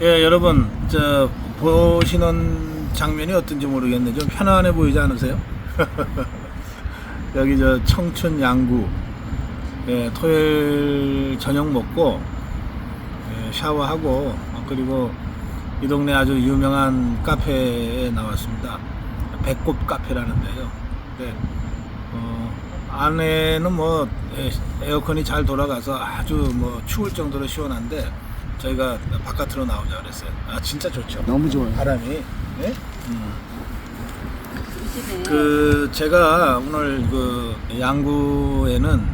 예, 여러분, 보시는 장면이 어떤지 모르겠는데 좀 편안해 보이지 않으세요? 여기 청춘 양구, 예, 토요일 저녁 먹고, 예, 샤워하고, 그리고 이 동네 아주 유명한 카페에 나왔습니다. 배꼽 카페라는데요. 네, 안에는 에어컨이 잘 돌아가서 아주 추울 정도로 시원한데, 저희가 바깥으로 나오자 그랬어요. 아, 진짜 좋죠. 너무 좋아요. 바람이. 네? 제가 오늘 양구에는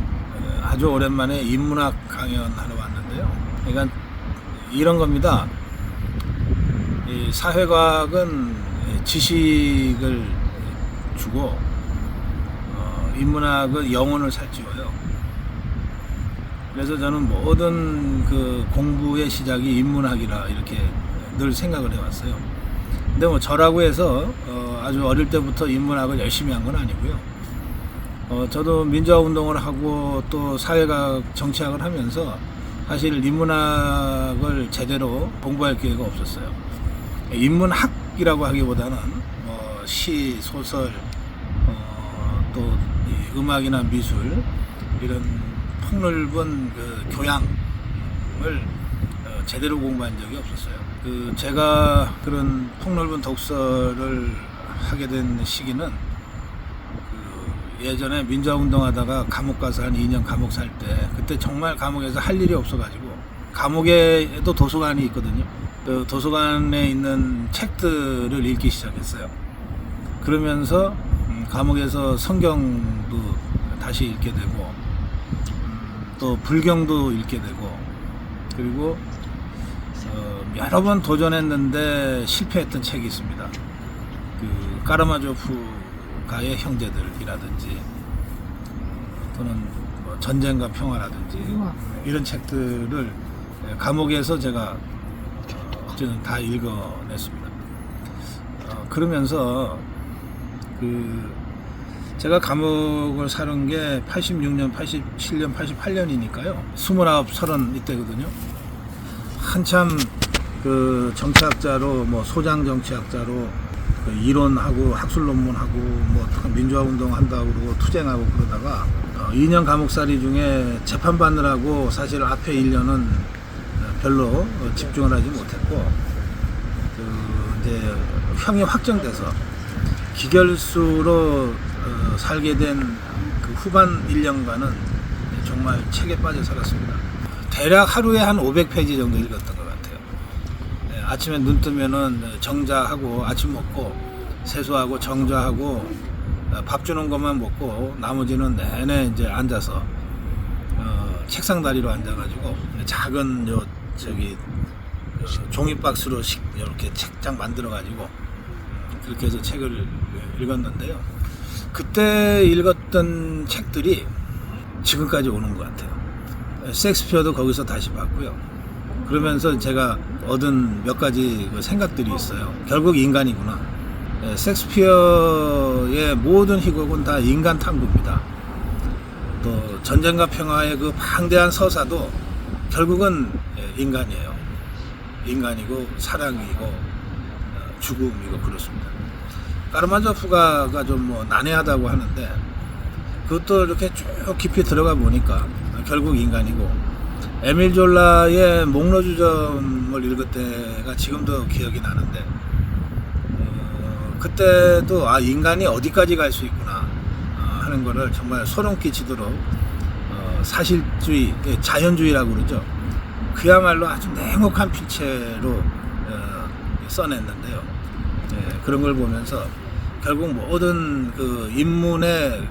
아주 오랜만에 인문학 강연하러 왔는데요. 그러니까 이런 겁니다. 이 사회과학은 지식을 주고, 인문학은 영혼을 살찌워요. 그래서 저는 모든 공부의 시작이 인문학이라 이렇게 늘 생각을 해왔어요. 근데 저라고 해서 아주 어릴 때부터 인문학을 열심히 한 건 아니고요. 저도 민주화 운동을 하고 또 사회과학, 정치학을 하면서 사실 인문학을 제대로 공부할 기회가 없었어요. 인문학이라고 하기보다는 시, 소설, 또 음악이나 미술 이런 폭넓은 교양을 제대로 공부한 적이 없었어요. 제가 그런 폭넓은 독서를 하게 된 시기는 예전에 민주화 운동하다가 감옥 가서 한 2년 감옥 살 때, 그때 정말 감옥에서 할 일이 없어가지고, 감옥에도 도서관이 있거든요. 그 도서관에 있는 책들을 읽기 시작했어요. 그러면서 감옥에서 성경도 다시 읽게 되고, 또 불경도 읽게 되고, 그리고 여러 번 도전했는데 실패했던 책이 있습니다. 까라마조프가의 형제들이라든지, 또는 전쟁과 평화라든지 이런 책들을 감옥에서 제가 저는 다 읽어냈습니다. 그러면서 제가 감옥을 사는 게 86년, 87년, 88년이니까요. 29, 30 이때거든요. 한참 정치학자로, 소장 정치학자로 이론하고 학술 논문하고 민주화 운동 한다고 그러고 투쟁하고 그러다가 2년 감옥살이 중에 재판받느라고 사실 앞에 1년은 별로 집중을 하지 못했고, 이제 형이 확정돼서 기결수로 살게 된 후반 1년간은 정말 책에 빠져 살았습니다. 대략 하루에 한 500페이지 정도 읽었던 것 같아요. 아침에 눈 뜨면은 정자하고 아침 먹고 세수하고 정자하고 밥 주는 것만 먹고 나머지는 내내 이제 앉아서 책상 다리로 앉아가지고 작은 종이 박스로 이렇게 책장 만들어가지고 그렇게 해서 책을 읽었는데요. 그때 읽었던 책들이 지금까지 오는 것 같아요. 셰익스피어도 거기서 다시 봤고요. 그러면서 제가 얻은 몇 가지 생각들이 있어요. 결국 인간이구나. 셰익스피어의 모든 희곡은 다 인간 탐구입니다. 또 전쟁과 평화의 방대한 서사도 결국은 인간이에요. 인간이고 사랑이고 죽음이고 그렇습니다. 까라마조프가 좀 난해하다고 하는데, 그것도 이렇게 쭉 깊이 들어가 보니까 결국 인간이고, 에밀 졸라의 목로주점을 읽을 때가 지금도 기억이 나는데, 그때도 인간이 어디까지 갈 수 있구나 하는 거를 정말 소름 끼치도록 사실주의, 자연주의라고 그러죠. 그야말로 아주 냉혹한 필체로 써냈는데요. 그런 걸 보면서 결국 모든 인문의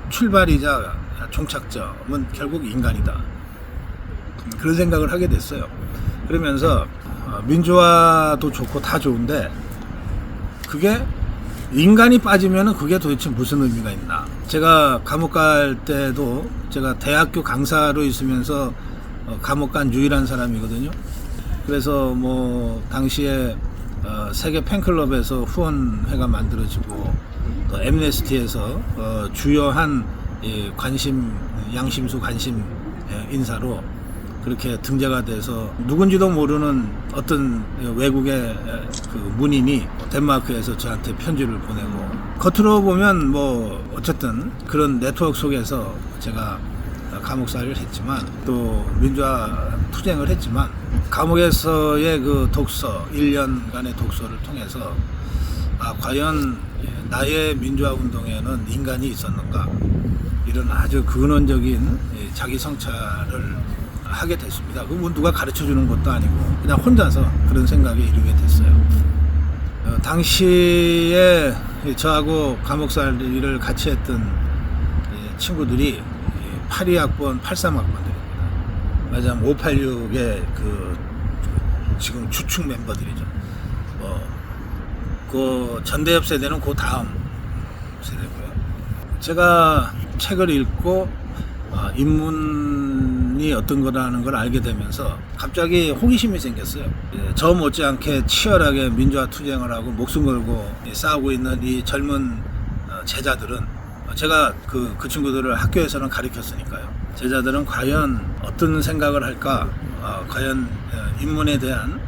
출발이자 종착점은 결국 인간이다. 그런 생각을 하게 됐어요. 그러면서 민주화도 좋고 다 좋은데, 그게 인간이 빠지면 그게 도대체 무슨 의미가 있나. 제가 감옥 갈 때도 제가 대학교 강사로 있으면서 감옥 간 유일한 사람이거든요. 그래서 당시에 세계 팬클럽에서 후원회가 만들어지고, 또 엠네스티에서 주요한 양심수 관심 인사로 그렇게 등재가 돼서 누군지도 모르는 어떤 외국의 그 문인이 덴마크에서 저한테 편지를 보내고, 겉으로 보면 뭐 어쨌든 그런 네트워크 속에서 제가 감옥살이를 했지만 또 민주화 투쟁을 했지만, 감옥에서의 그 독서 1년간의 독서를 통해서 과연 나의 민주화 운동에는 인간이 있었는가, 이런 아주 근원적인 자기 성찰을 하게 됐습니다. 그 누가 가르쳐 주는 것도 아니고 그냥 혼자서 그런 생각에 이르게 됐어요. 당시에 저하고 감옥살이를 같이 했던 친구들이 82학번, 83학번들입니다. 맞아, 586의 그 지금 주축 멤버들이죠. 그 전대협 세대는 그 다음 세대고요. 제가 책을 읽고 인문이 어떤 거라는 걸 알게 되면서 갑자기 호기심이 생겼어요. 저 못지않게 치열하게 민주화 투쟁을 하고 목숨 걸고 싸우고 있는 이 젊은 제자들은, 제가 그 친구들을 학교에서는 가르쳤으니까요. 제자들은 과연 어떤 생각을 할까? 과연 인문에 대한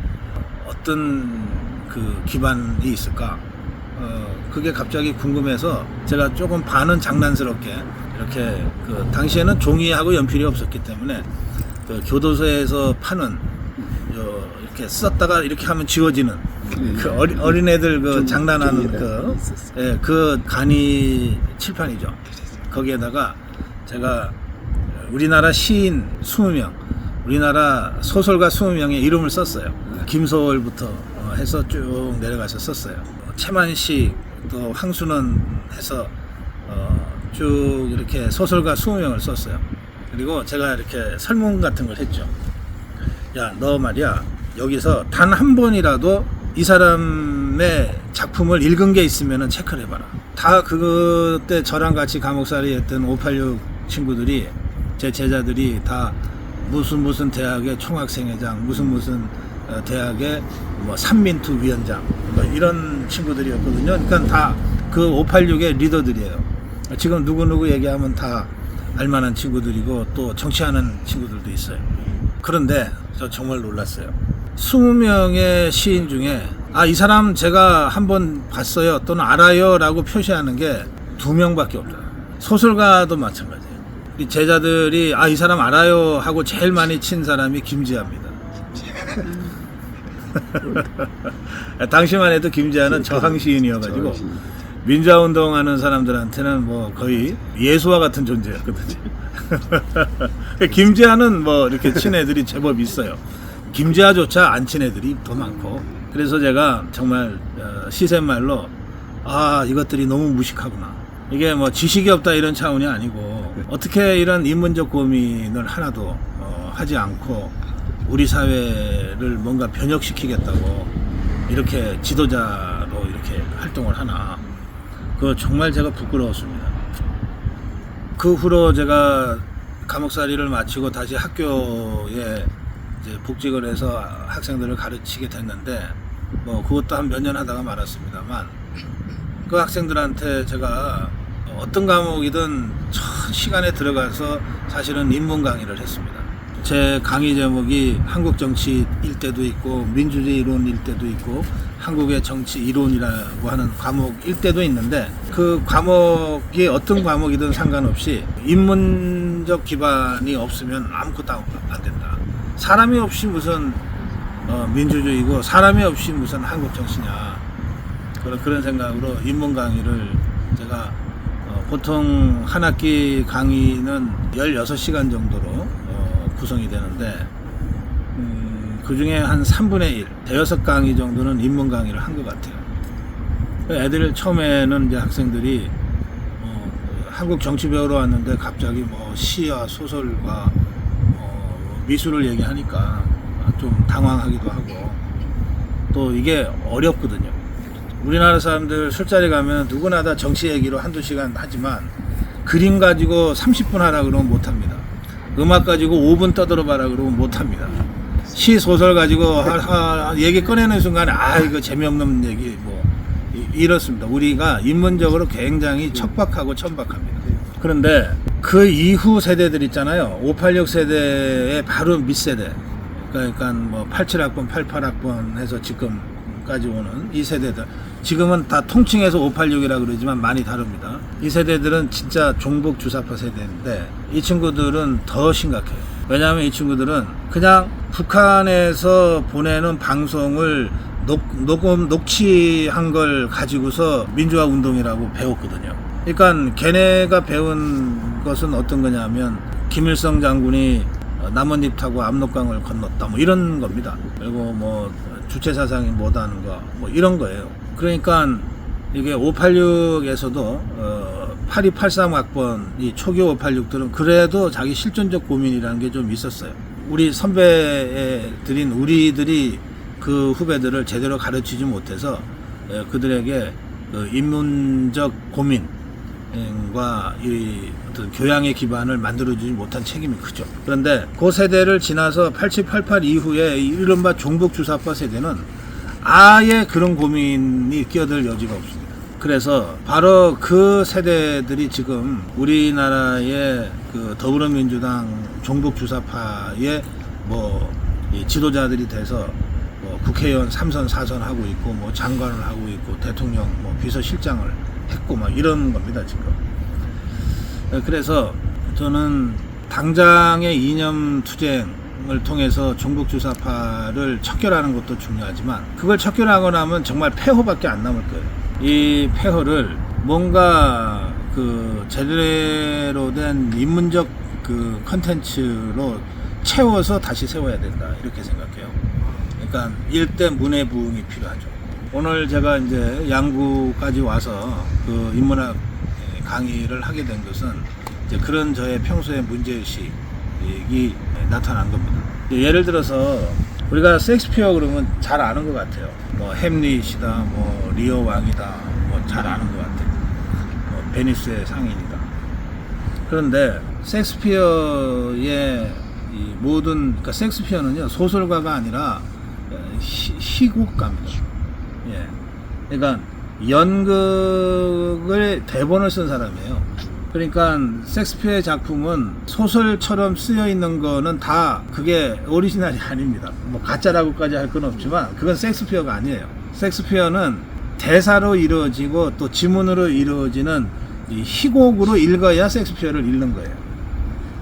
어떤 그 기반이 있을까? 그게 갑자기 궁금해서 제가 조금 반은 장난스럽게 이렇게 당시에는 종이하고 연필이 없었기 때문에 그 교도소에서 파는 이렇게 썼다가 이렇게 하면 지워지는 그 어린애들 그 장난하는 그 간이 칠판이죠. 거기에다가 제가 우리나라 시인 20명, 우리나라 소설가 20명의 이름을 썼어요. 김소월부터 해서 쭉 내려가서 썼어요. 최만식, 또 황순원 해서 쭉 이렇게 소설가 20명을 썼어요. 그리고 제가 이렇게 설문 같은 걸 했죠. 야, 너 말이야, 여기서 단 한 번이라도 이 사람의 작품을 읽은 게 있으면 체크를 해봐라. 다 그때 저랑 같이 감옥살이 했던 586 친구들이, 제 제자들이 다 무슨 대학의 총학생회장, 무슨 대학의 뭐 삼민투 위원장, 뭐 이런 친구들이었거든요. 그러니까 다 그 586의 리더들이에요. 지금 누구 얘기하면 다 알만한 친구들이고 또 정치하는 친구들도 있어요. 그런데 저 정말 놀랐어요. 20명의 시인 중에 이 사람 제가 한번 봤어요 또는 알아요 라고 표시하는 게 2명밖에 없어요. 소설가도 마찬가지예요. 이 제자들이 이 사람 알아요 하고 제일 많이 친 사람이 김지아입니다. 당시만 해도 김지아는 저항시인이어가지고 민주화운동하는 사람들한테는 뭐 거의 예수와 같은 존재였거든요. 김지아는 뭐 이렇게 친 애들이 제법 있어요. 김지아조차 안 친 애들이 더 많고. 그래서 제가 정말 시샘말로 이것들이 너무 무식하구나. 이게 뭐 지식이 없다 이런 차원이 아니고 어떻게 이런 인문적 고민을 하나도 하지 않고 우리 사회를 뭔가 변혁시키겠다고 이렇게 지도자로 이렇게 활동을 하나. 그거 정말 제가 부끄러웠습니다. 그 후로 제가 감옥살이를 마치고 다시 학교에 이제 복직을 해서 학생들을 가르치게 됐는데, 뭐 그것도 한 몇 년 하다가 말았습니다만, 그 학생들한테 제가 어떤 과목이든 첫 시간에 들어가서 사실은 인문 강의를 했습니다. 제 강의 제목이 한국 정치일 때도 있고 민주주의 이론일 때도 있고 한국의 정치 이론이라고 하는 과목일 때도 있는데, 그 과목이 어떤 과목이든 상관없이 인문적 기반이 없으면 아무것도 안 된다. 사람이 없이 무슨 민주주의고 사람이 없이 무슨 한국 정치냐, 그런 생각으로 인문 강의를 제가 보통 한 학기 강의는 16시간 정도로 구성이 되는데, 그 중에 한 3분의 1, 대여섯 강의 정도는 인문 강의를 한 것 같아요. 애들 처음에는 이제 학생들이 한국 정치 배우러 왔는데 갑자기 뭐 시와 소설과 미술을 얘기하니까 좀 당황하기도 하고, 또 이게 어렵거든요. 우리나라 사람들 술자리 가면 누구나 다 정치 얘기로 한두 시간 하지만 그림 가지고 30분 하라 그러면 못합니다. 음악 가지고 5분 떠들어봐라 그러면 못합니다. 시 소설 가지고 얘기 꺼내는 순간에 이거 재미없는 얘기 뭐 이렇습니다. 우리가 인문적으로 굉장히 척박하고 천박합니다. 그런데 그 이후 세대들 있잖아요. 586 세대의 바로 밑세대. 그러니까 뭐 87학번, 88학번 해서 지금까지 오는 이 세대들. 지금은 다 통칭해서 586이라 그러지만 많이 다릅니다. 이 세대들은 진짜 종북 주사파 세대인데 이 친구들은 더 심각해요. 왜냐하면 이 친구들은 그냥 북한에서 보내는 방송을 녹취한 걸 가지고서 민주화 운동이라고 배웠거든요. 그러니까 걔네가 배운 것은 어떤 거냐면 김일성 장군이 나뭇잎 타고 압록강을 건넜다 뭐 이런 겁니다. 그리고 뭐 주체 사상이 뭐다는 거 뭐 이런 거예요. 그러니까 이게 586에서도 8283학번 이 초기 586들은 그래도 자기 실존적 고민이라는 게 좀 있었어요. 우리 선배들인 우리들이 그 후배들을 제대로 가르치지 못해서 그들에게 그 인문적 고민과 이 어떤 교양의 기반을 만들어주지 못한 책임이 크죠. 그런데 그 세대를 지나서 8788 이후에 이른바 종북 주사파 세대는 아예 그런 고민이 끼어들 여지가 없습니다. 그래서 바로 그 세대들이 지금 우리나라의 그 더불어민주당 종북 주사파의 뭐 지도자들이 돼서 뭐 국회의원 3선 4선 하고 있고 뭐 장관을 하고 있고 대통령 뭐 비서실장을 했고 막 이런 겁니다 지금. 그래서 저는 당장의 이념 투쟁을 통해서 종북 주사파를 척결하는 것도 중요하지만 그걸 척결하고 나면 정말 폐허밖에 안 남을 거예요. 이 폐허를 뭔가 그 제대로 된 인문적 그 컨텐츠로 채워서 다시 세워야 된다 이렇게 생각해요. 그러니까 일대 문해부흥이 필요하죠. 오늘 제가 이제 양구까지 와서 그 인문학 강의를 하게 된 것은 이제 그런 저의 평소의 문제의식이 나타난 겁니다. 예를 들어서 우리가 셰익스피어 그러면 잘 아는 것 같아요. 뭐 햄릿이다, 뭐 리어 왕이다, 뭐 잘 아는 것 같아요. 뭐 베니스의 상인이다. 그런데 셰익스피어의 이 모든 그러니까 셰익스피어는요 소설가가 아니라 희곡가입니다. 예, 그러니까 연극을 대본을 쓴 사람이에요. 그러니까 셰익스피어의 작품은 소설처럼 쓰여 있는 거는 다 그게 오리지널이 아닙니다. 뭐 가짜라고까지 할 건 없지만 그건 셰익스피어가 아니에요. 셰익스피어는 대사로 이루어지고 또 지문으로 이루어지는 이 희곡으로 읽어야 셰익스피어를 읽는 거예요.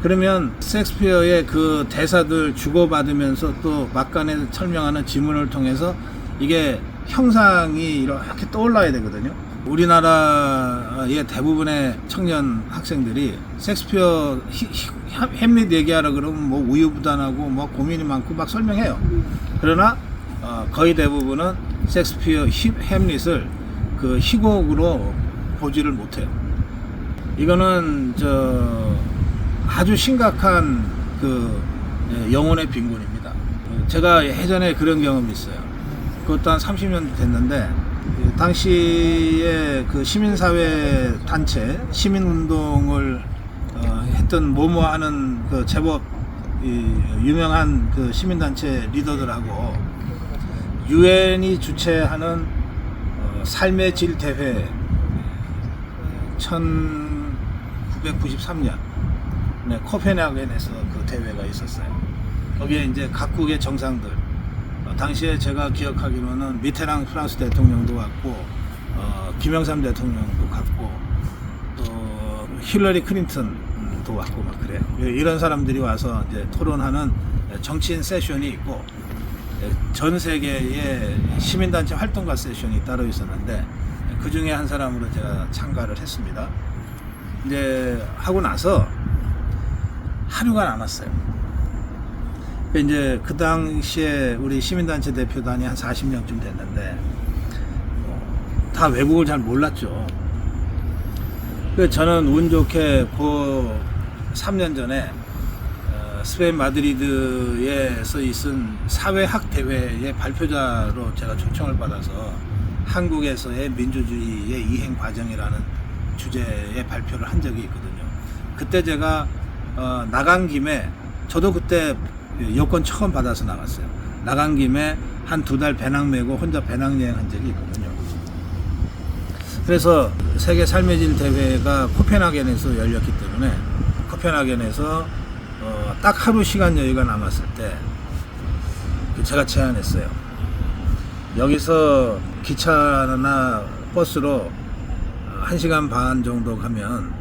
그러면 셰익스피어의 그 대사들 주고받으면서 또 막간에 설명하는 지문을 통해서 이게 형상이 이렇게 떠올라야 되거든요. 우리나라의 대부분의 청년 학생들이 셰익스피어 햄릿 얘기하라 그러면 뭐 우유부단하고 뭐 고민이 많고 막 설명해요. 그러나 거의 대부분은 셰익스피어 햄릿을 그 희곡으로 보지를 못해요. 이거는 아주 심각한 그 영혼의 빈곤입니다. 제가 예전에 그런 경험이 있어요. 그것도 한 30년 됐는데 당시에 그 시민사회 단체 시민운동을 했던 모모하는 그 제법 유명한 그 시민단체 리더들하고 유엔이 주최하는 삶의 질 대회 1993년 코펜하겐에서 그 대회가 있었어요. 거기에 이제 각국의 정상들 당시에 제가 기억하기로는 미테랑 프랑스 대통령도 왔고 김영삼 대통령도 갔고 또 힐러리 클린턴도 왔고 막 그래요. 이런 사람들이 와서 이제 토론하는 정치인 세션이 있고 전 세계의 시민단체 활동가 세션이 따로 있었는데 그 중에 한 사람으로 제가 참가를 했습니다. 이제 하고 나서 하루가 남았어요. 이제 그 당시에 우리 시민단체 대표단이 한 40명쯤 됐는데 다 외국을 잘 몰랐죠. 저는 운 좋게 그 3년 전에 스페인 마드리드에서 있은 사회학 대회의 발표자로 제가 초청을 받아서 한국에서의 민주주의의 이행 과정이라는 주제의 발표를 한 적이 있거든요. 그때 제가 나간 김에 저도 그때 여권 처음 받아서 나갔어요. 나간 김에 한 2달 배낭 메고 혼자 배낭여행 한 적이 있거든요. 그래서 세계 삶의 질 대회가 코펜하겐에서 열렸기 때문에 코펜하겐에서 딱 하루 시간 여유가 남았을 때 제가 제안했어요. 여기서 기차나 버스로 1시간 반 정도 가면,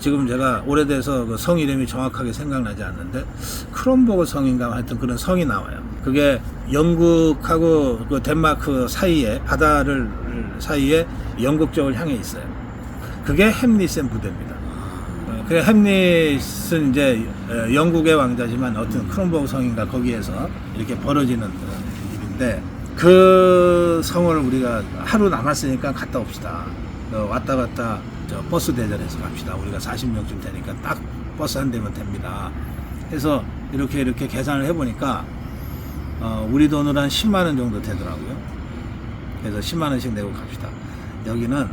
지금 제가 오래돼서 그 성 이름이 정확하게 생각나지 않는데 크롬버그 성인가 하여튼 그런 성이 나와요. 그게 영국하고 그 덴마크 사이에, 바다를 사이에 영국 쪽을 향해 있어요. 그게 햄릿의 부대입니다. 그 햄릿은 이제 영국의 왕자지만 어떤 크롬버그 성인가 거기에서 이렇게 벌어지는 일인데, 그 성을 우리가 하루 남았으니까 갔다 옵시다. 왔다 갔다 저 버스 대전에서 갑시다. 우리가 40명쯤 되니까 딱 버스 한 대면 됩니다. 해서 이렇게 계산을 해보니까 우리 돈으로 한 10만 원 정도 되더라고요. 그래서 10만 원씩 내고 갑시다. 여기는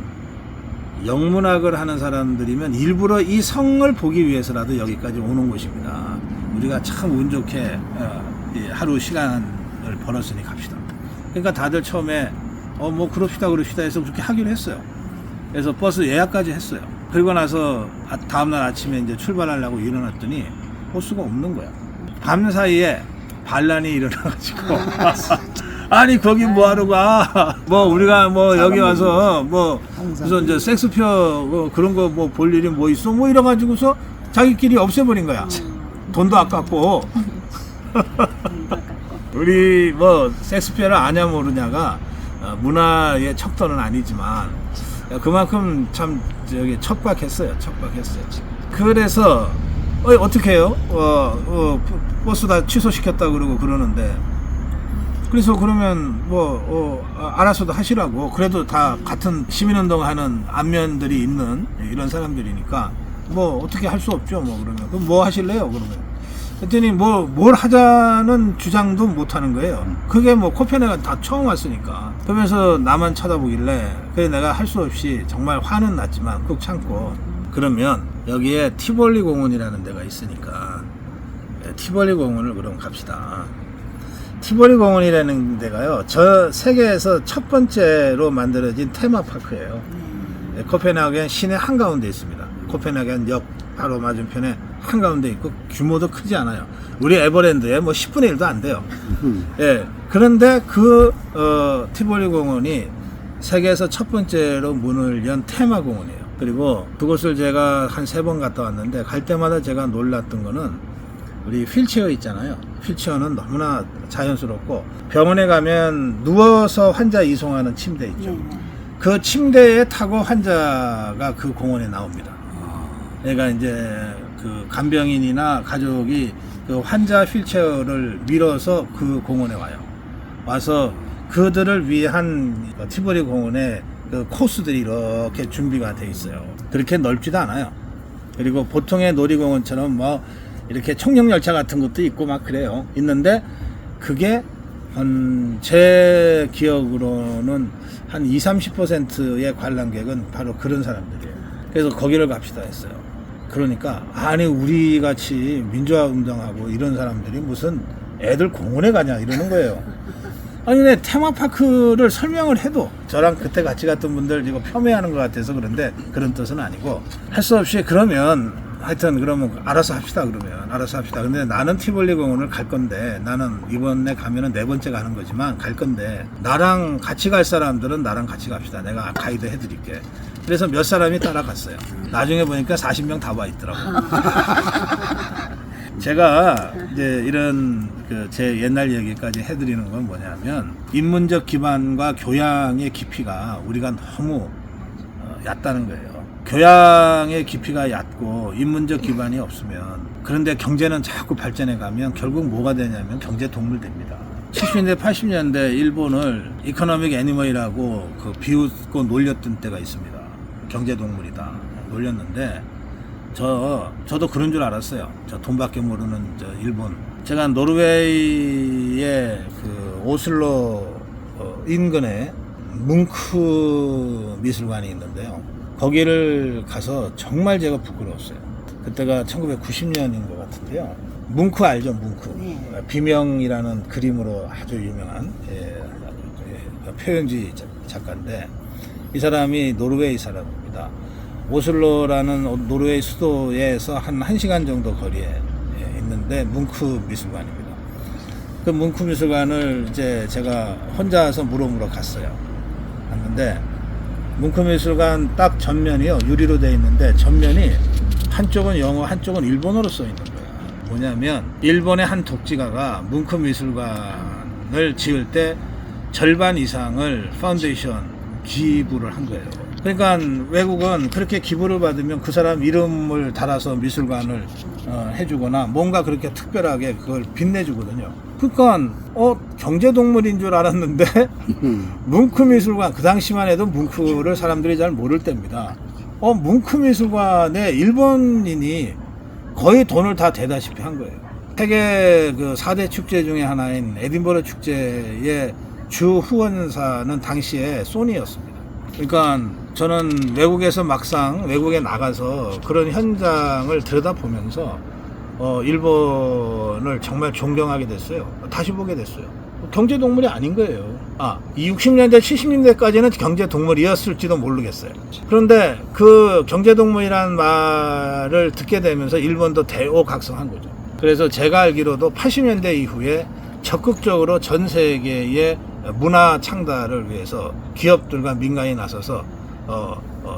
영문학을 하는 사람들이면 일부러 이 성을 보기 위해서라도 여기까지 오는 곳입니다. 우리가 참 운 좋게 하루 시간을 벌었으니 갑시다. 그러니까 다들 처음에 뭐 그럽시다 해서 그렇게 하기로 했어요. 그래서 버스 예약까지 했어요. 그리고 나서 다음날 아침에 이제 출발하려고 일어났더니 버스가 없는 거야. 밤 사이에 반란이 일어나가지고 아니 거기 뭐하러 가? 뭐 우리가 뭐 여기 와서 뭐 무슨 이제 섹스표 뭐 그런 거 뭐 볼 일이 뭐 있어? 뭐 이래가지고서 자기끼리 없애버린 거야. 돈도 아깝고. 우리 뭐 섹스피어를 아냐 모르냐가 문화의 척도는 아니지만 그만큼 참 저기 척박했어요. 그래서 어떻게 해요? 버스 다 취소시켰다 그러는데, 그래서 그러면 알아서도 하시라고. 그래도 다 같은 시민운동하는 안면들이 있는 이런 사람들이니까 뭐 어떻게 할 수 없죠. 뭐 그러면 그럼 뭐 하실래요? 그러면 그랬더니 뭘 하자는 주장도 못 하는 거예요. 그게 뭐 코펜하겐 다 처음 왔으니까. 그러면서 나만 쳐다보길래, 그래 내가 할 수 없이 정말 화는 났지만 꾹 참고, 그러면 여기에 티볼리 공원이라는 데가 있으니까 티볼리 공원을 그럼 갑시다. 티볼리 공원이라는 데가요, 저 세계에서 첫 번째로 만들어진 테마파크예요. 코펜하겐 시내 한가운데 있습니다. 코펜하겐 역 바로 맞은편에 한가운데 있고 규모도 크지 않아요. 우리 에버랜드에 뭐 10분의 1도 안 돼요. 예. 그런데 그 티볼리 공원이 세계에서 첫 번째로 문을 연 테마 공원이에요. 그리고 그곳을 제가 한 3번 갔다 왔는데, 갈 때마다 제가 놀랐던 거는 우리 휠체어 있잖아요. 휠체어는 너무나 자연스럽고, 병원에 가면 누워서 환자 이송하는 침대 있죠. 그 침대에 타고 환자가 그 공원에 나옵니다. 그러니까 이제 그 간병인이나 가족이 그 환자 휠체어를 밀어서 그 공원에 와서 그들을 위한 티볼리 공원에 그 코스들이 이렇게 준비가 돼 있어요. 그렇게 넓지도 않아요. 그리고 보통의 놀이공원처럼 뭐 이렇게 청룡열차 같은 것도 있고 막 그래요. 있는데 그게 제 기억으로는 한 20-30%의 관람객은 바로 그런 사람들이에요. 그래서 거기를 갑시다 했어요. 그러니까 아니 우리 같이 민주화 운동하고 이런 사람들이 무슨 애들 공원에 가냐 이러는 거예요. 아니 근데 테마파크를 설명을 해도, 저랑 그때 같이 갔던 분들 이거 폄훼하는 것 같아서 그런데 그런 뜻은 아니고, 할 수 없이 그러면 하여튼 그러면 알아서 합시다. 근데 나는 티볼리 공원을 갈 건데, 나는 이번에 가면은 4번째 가는 거지만 갈 건데, 나랑 같이 갈 사람들은 나랑 같이 갑시다. 내가 가이드 해드릴게. 그래서 몇 사람이 따라갔어요. 나중에 보니까 40명 다 와 있더라고. 제가 이제 이런 제 옛날 얘기까지 해드리는 건 뭐냐면, 인문적 기반과 교양의 깊이가 우리가 너무 얕다는 거예요. 교양의 깊이가 얕고 인문적 기반이 없으면, 그런데 경제는 자꾸 발전해 가면 결국 뭐가 되냐면 경제 동물 됩니다. 70년대 80년대 일본을 이코노믹 애니멀이라고 비웃고 놀렸던 때가 있습니다. 경제 동물이다 놀렸는데, 저도 그런 줄 알았어요. 저 돈밖에 모르는 일본. 제가 노르웨이의 오슬로 인근에 뭉크 미술관이 있는데요. 거기를 가서 정말 제가 부끄러웠어요. 그때가 1990년인 것 같은데요. 뭉크 알죠? 뭉크. 네. 비명이라는 그림으로 아주 유명한 표현주의 작가인데, 이 사람이 노르웨이 사람입니다. 오슬로라는 노르웨이 수도에서 한 1시간 정도 거리에 있는데 뭉크 미술관입니다. 그 뭉크 미술관을 이제 제가 혼자서 물어보러 갔어요. 갔는데 뭉크 미술관 딱 전면이요, 유리로 되어 있는데 전면이 한쪽은 영어, 한쪽은 일본어로 써 있는 거야. 뭐냐면 일본의 한 독지가가 뭉크 미술관을 지을 때 절반 이상을 파운데이션 기부를 한 거예요. 그러니까 외국은 그렇게 기부를 받으면 그 사람 이름을 달아서 미술관을 해주거나 뭔가 그렇게 특별하게 그걸 빛내주거든요. 그러니까 경제동물인 줄 알았는데 뭉크 미술관, 그 당시만 해도 뭉크를 사람들이 잘 모를 때입니다. 뭉크 미술관에 일본인이 거의 돈을 다 대다시피 한 거예요. 세계 그 4대 축제 중에 하나인 에딘버러 축제의 주 후원사는 당시에 소니였습니다. 그러니까 저는 외국에서 막상 외국에 나가서 그런 현장을 들여다보면서 일본을 정말 존경하게 됐어요. 다시 보게 됐어요. 경제동물이 아닌 거예요. 이 60년대 70년대까지는 경제동물이었을지도 모르겠어요. 그런데 그 경제동물이라는 말을 듣게 되면서 일본도 대오각성한 거죠. 그래서 제가 알기로도 80년대 이후에 적극적으로 전 세계의 문화 창달을 위해서 기업들과 민간이 나서서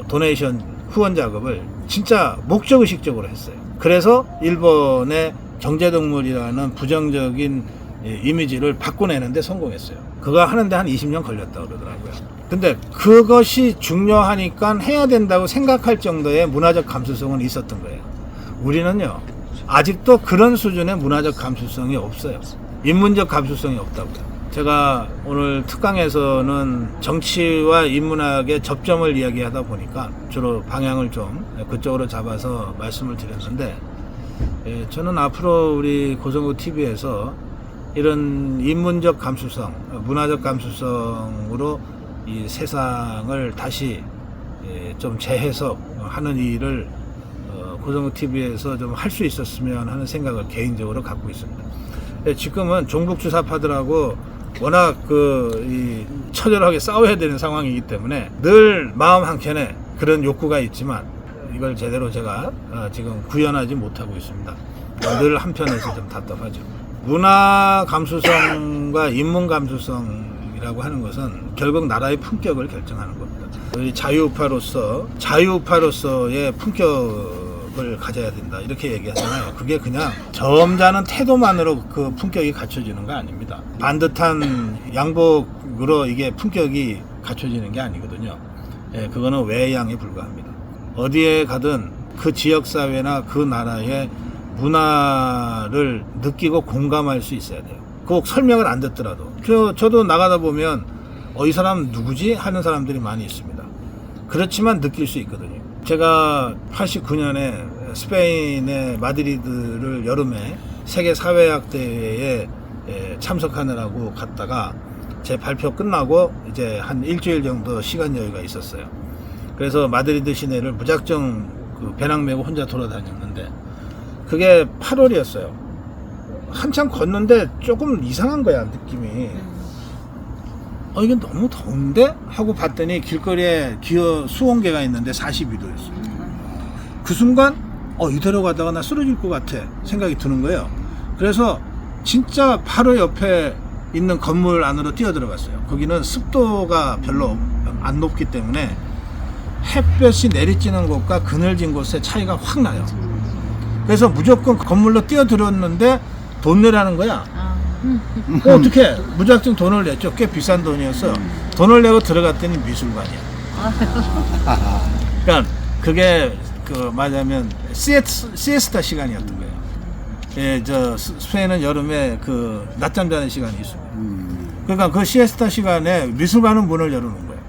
도네이션 후원 작업을 진짜 목적의식적으로 했어요. 그래서 일본의 경제동물이라는 부정적인 이미지를 바꿔내는데 성공했어요. 그거 하는데 한 20년 걸렸다고 그러더라고요. 근데 그것이 중요하니까 해야 된다고 생각할 정도의 문화적 감수성은 있었던 거예요. 우리는요, 아직도 그런 수준의 문화적 감수성이 없어요. 인문적 감수성이 없다고요. 제가 오늘 특강에서는 정치와 인문학의 접점을 이야기하다 보니까 주로 방향을 좀 그쪽으로 잡아서 말씀을 드렸는데, 저는 앞으로 우리 고성국 TV에서 이런 인문적 감수성, 문화적 감수성으로 이 세상을 다시 좀 재해석하는 일을 고성국 TV에서 좀 할 수 있었으면 하는 생각을 개인적으로 갖고 있습니다. 지금은 종북주사파들하고 워낙 처절하게 싸워야 되는 상황이기 때문에 늘 마음 한켠에 그런 욕구가 있지만 이걸 제대로 제가 지금 구현하지 못하고 있습니다. 늘 한편에서 좀 답답하죠. 문화 감수성과 인문 감수성이라고 하는 것은 결국 나라의 품격을 결정하는 겁니다. 우리 자유우파로서의 품격을 가져야 된다, 이렇게 얘기하잖아요. 그게 그냥 점잖은 태도만으로 그 품격이 갖춰지는 거 아닙니다. 반듯한 양복으로 이게 품격이 갖춰지는 게 아니거든요. 그거는 외양에 불과합니다. 어디에 가든 그 지역사회나 그 나라의 문화를 느끼고 공감할 수 있어야 돼요. 꼭 설명을 안 듣더라도. 저도 나가다 보면 이 사람 누구지? 하는 사람들이 많이 있습니다. 그렇지만 느낄 수 있거든요. 제가 89년에 스페인의 마드리드를 여름에 세계 사회학 대회에 참석하느라고 갔다가 제 발표 끝나고 이제 한 일주일 정도 시간 여유가 있었어요. 그래서 마드리드 시내를 무작정 배낭 메고 혼자 돌아다녔는데 그게 8월이었어요. 한참 걷는데 조금 이상한 거야, 느낌이. 이게 너무 더운데? 하고 봤더니 길거리에 기어 수온계가 있는데 42도였어요. 그 순간 이대로 가다가 나 쓰러질 것 같아 생각이 드는 거예요. 그래서 진짜 바로 옆에 있는 건물 안으로 뛰어들어갔어요. 거기는 습도가 별로 안 높기 때문에 햇볕이 내리쬐는 곳과 그늘진 곳의 차이가 확 나요. 그래서 무조건 건물로 뛰어들었는데 돈 내라는 거야. 어떻게 무작정 돈을 냈죠. 꽤 비싼 돈이었어요. 돈을 내고 들어갔더니 미술관이야. 그러니까 그게 말하자면 시에스타 시간이었던 거예요. 스페인은 여름에 낮잠 자는 시간이 있습니다. 그러니까 그 시에스타 시간에 미술관은 문을 열어놓은 거예요.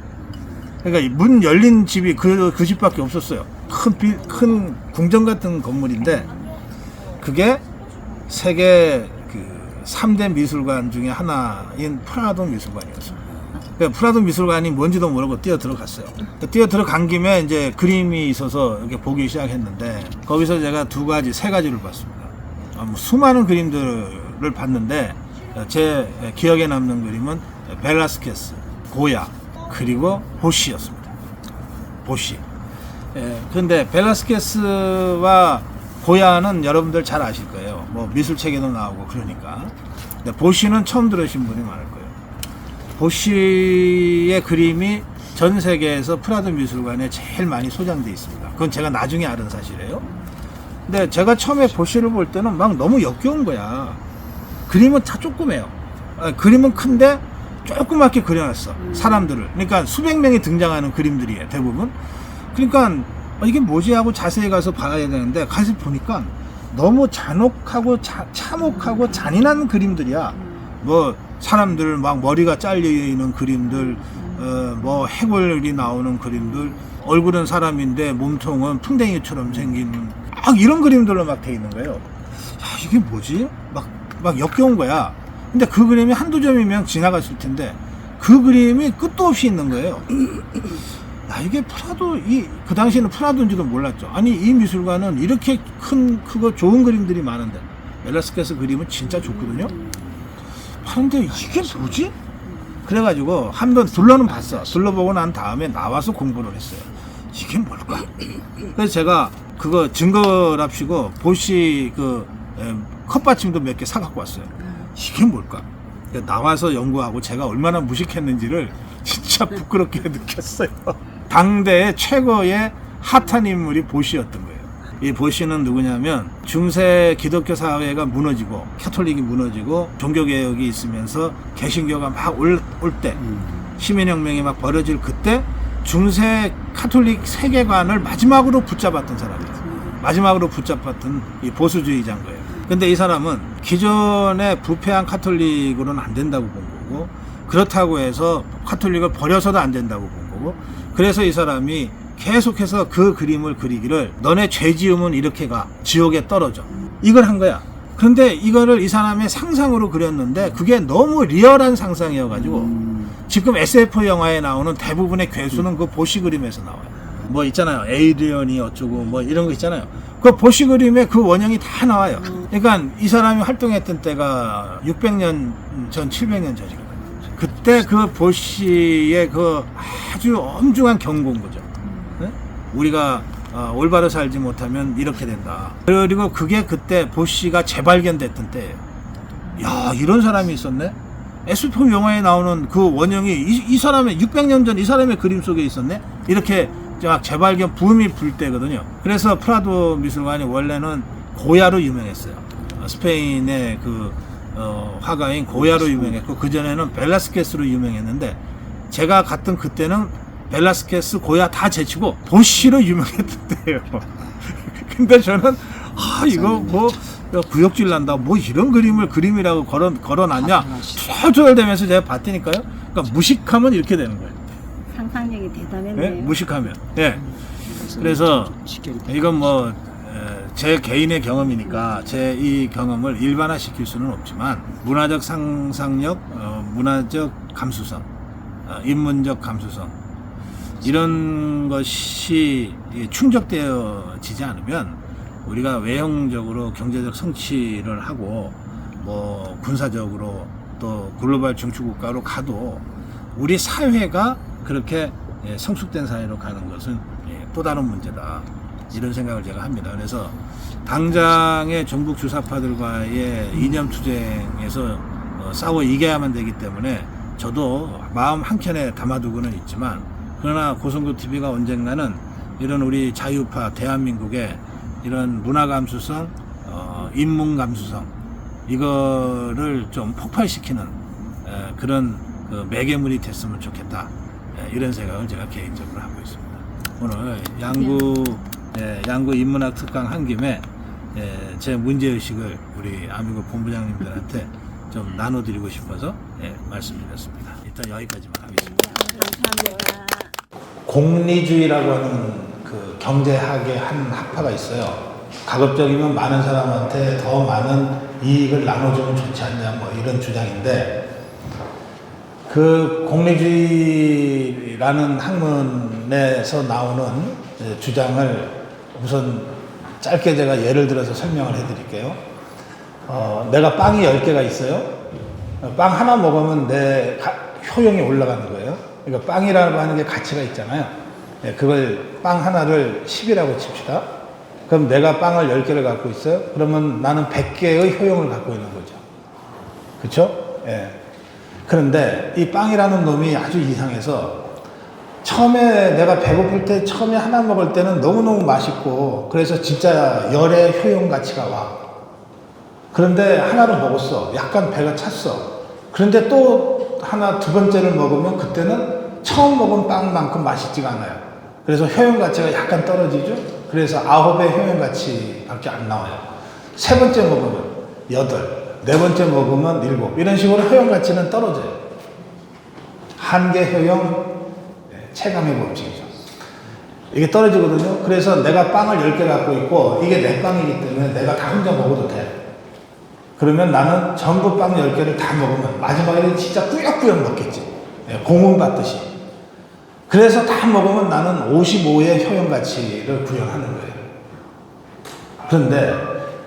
그러니까 문 열린 집이 그 집밖에 없었어요. 큰 궁전 같은 건물인데 그게 세계 3대 미술관 중에 하나인 프라도 미술관이었어요. 그러니까 프라도 미술관이 뭔지도 모르고 뛰어 들어갔어요. 뛰어 들어간 김에 이제 그림이 있어서 이렇게 보기 시작했는데 거기서 제가 세 가지를 봤습니다. 수많은 그림들을 봤는데 제 기억에 남는 그림은 벨라스케스, 고야, 그리고 호시였습니다. 보시. 예, 그런데 벨라스케스와 고야는 여러분들 잘 아실 거예요. 뭐 미술책에도 나오고 그러니까. 근데 보시는 처음 들으신 분이 많을 거예요. 보시의 그림이 전 세계에서 프라도 미술관에 제일 많이 소장되어 있습니다. 그건 제가 나중에 알은 사실이에요. 근데 제가 처음에 보시를 볼 때는 막 너무 역겨운 거야. 그림은 다 조그매요. 그림은 큰데 조그맣게 그려놨어. 사람들을. 그러니까 수백 명이 등장하는 그림들이에요. 대부분. 그러니까 이게 뭐지 하고 자세히 가서 봐야 되는데 가서 보니까 너무 잔혹하고 참혹하고 잔인한 그림들이야. 뭐 사람들 막 머리가 잘려 있는 그림들, 뭐 해골이 나오는 그림들, 얼굴은 사람인데 몸통은 풍뎅이처럼 생긴 막 이런 그림들로 막 돼 있는 거예요. 야, 이게 뭐지? 막 역겨운 거야. 근데 그 그림이 한두 점이면 지나갔을 텐데 그 그림이 끝도 없이 있는 거예요. 야, 이게 프라도, 그 당시에는 프라도인지도 몰랐죠. 아니, 이 미술관은 이렇게 크고 좋은 그림들이 많은데, 벨라스케스 그림은 진짜 좋거든요? 그런데 이게 뭐지? 그래가지고 한번 둘러는 봤어. 둘러보고 난 다음에 나와서 공부를 했어요. 이게 뭘까? 그래서 제가 그거 증거랍시고, 보시 컵받침도 몇 개 사갖고 왔어요. 이게 뭘까? 나와서 연구하고 제가 얼마나 무식했는지를 진짜 부끄럽게 느꼈어요. 당대의 최고의 핫한 인물이 보시였던 거예요. 이 보시는 누구냐면 중세 기독교 사회가 무너지고 캐톨릭이 무너지고 종교개혁이 있으면서 개신교가 막 올 때 시민혁명이 막 벌어질 그때 중세 카톨릭 세계관을 마지막으로 붙잡았던 사람이에요. 마지막으로 붙잡았던 이 보수주의자인 거예요. 근데 이 사람은 기존의 부패한 카톨릭으로는 안 된다고 본 거고, 그렇다고 해서 카톨릭을 버려서도 안 된다고 본 거고, 그래서 이 사람이 계속해서 그 그림을 그리기를 너네 죄 지으면 이렇게 가, 지옥에 떨어져, 이걸 한 거야. 그런데 이거를 이 사람의 상상으로 그렸는데 그게 너무 리얼한 상상이어가지고 지금 SF 영화에 나오는 대부분의 괴수는 그 보시 그림에서 나와요. 뭐 있잖아요, 에이리언이 어쩌고 뭐 이런 거 있잖아요. 그 보시 그림에 그 원형이 다 나와요. 그러니까 이 사람이 활동했던 때가 600년 전, 700년 전이거든요. 그때 그 보시의 그 아주 엄중한 경고인 거죠. 네? 우리가 올바로 살지 못하면 이렇게 된다. 그리고 그게 그때 보시가 재발견됐던 때예요. 야, 이런 사람이 있었네? SF 영화에 나오는 그 원형이 이 사람의 600년 전 이 사람의 그림 속에 있었네? 이렇게 막 재발견 붐이 불 때거든요. 그래서 프라도 미술관이 원래는 고야로 유명했어요. 스페인의 그 화가인 고야로 유명했고, 그전에는 벨라스케스로 유명했는데, 제가 갔던 그때는 벨라스케스, 고야 다 제치고 보시로 유명했던 때예요. 근데 저는 이거 뭐 구역질 난다, 뭐 이런 그림을 그림이라고 걸어놨냐 투덜대면서 제가 봤다니까요. 그러니까 무식하면 이렇게 되는 거예요. 상상력이 대단했네요. 네? 무식하면. 예. 그래서 이건 뭐 제 개인의 경험이니까 제 이 경험을 일반화시킬 수는 없지만, 문화적 상상력, 문화적 감수성, 인문적 감수성, 이런 것이 충족되어지지 않으면 우리가 외형적으로 경제적 성취를 하고 뭐 군사적으로 또 글로벌 중추국가로 가도 우리 사회가 그렇게 성숙된 사회로 가는 것은 또 다른 문제다, 이런 생각을 제가 합니다. 그래서 당장의 종북 주사파들과의 이념투쟁에서 싸워 이겨야만 되기 때문에 저도 마음 한켠에 담아두고는 있지만, 그러나 고성구 TV가 언젠가는 이런 우리 자유파 대한민국의 이런 문화 감수성, 인문 감수성, 이거를 좀 폭발시키는 그런 그 매개물이 됐으면 좋겠다, 이런 생각을 제가 개인적으로 하고 있습니다. 오늘 양구 인문학 특강 한 김에 제 문제의식을 우리 아미고 본부장님들한테 좀 나눠드리고 싶어서 말씀드렸습니다. 일단 여기까지만 하겠습니다. 감사합니다. 공리주의라고 하는 그 경제학의 한 학파가 있어요. 가급적이면 많은 사람한테 더 많은 이익을 나눠주면 좋지 않냐, 뭐 이런 주장인데, 그 공리주의라는 학문에서 나오는 주장을 우선 짧게 제가 예를 들어서 설명을 해드릴게요. 내가 빵이 10개가 있어요. 빵 하나 먹으면 내 효용이 올라가는 거예요. 그러니까 빵이라고 하는 게 가치가 있잖아요. 예, 그걸 빵 하나를 10이라고 칩시다. 그럼 내가 빵을 10개를 갖고 있어요. 그러면 나는 100개의 효용을 갖고 있는 거죠. 그렇죠? 예. 그런데 이 빵이라는 놈이 아주 이상해서 처음에 내가 배고플 때 처음에 하나 먹을 때는 너무너무 맛있고 그래서 진짜 열의 효용 가치가 와. 그런데 하나를 먹었어. 약간 배가 찼어. 그런데 또 하나 두 번째를 먹으면 그때는 처음 먹은 빵만큼 맛있지가 않아요. 그래서 효용 가치가 약간 떨어지죠. 그래서 9의 효용 가치밖에 안 나와요. 세 번째 먹으면 8, 네 번째 먹으면 7. 이런 식으로 효용 가치는 떨어져요. 한계 효용 체감의 법칙이죠. 이게 떨어지거든요. 그래서 내가 빵을 10개 갖고 있고 이게 내 빵이기 때문에 내가 다 혼자 먹어도 돼. 그러면 나는 전부 빵 10개를 다 먹으면 마지막에는 진짜 꾸역꾸역 먹겠지. 공은 받듯이. 그래서 다 먹으면 나는 55의 효용 가치를 구현하는 거예요. 그런데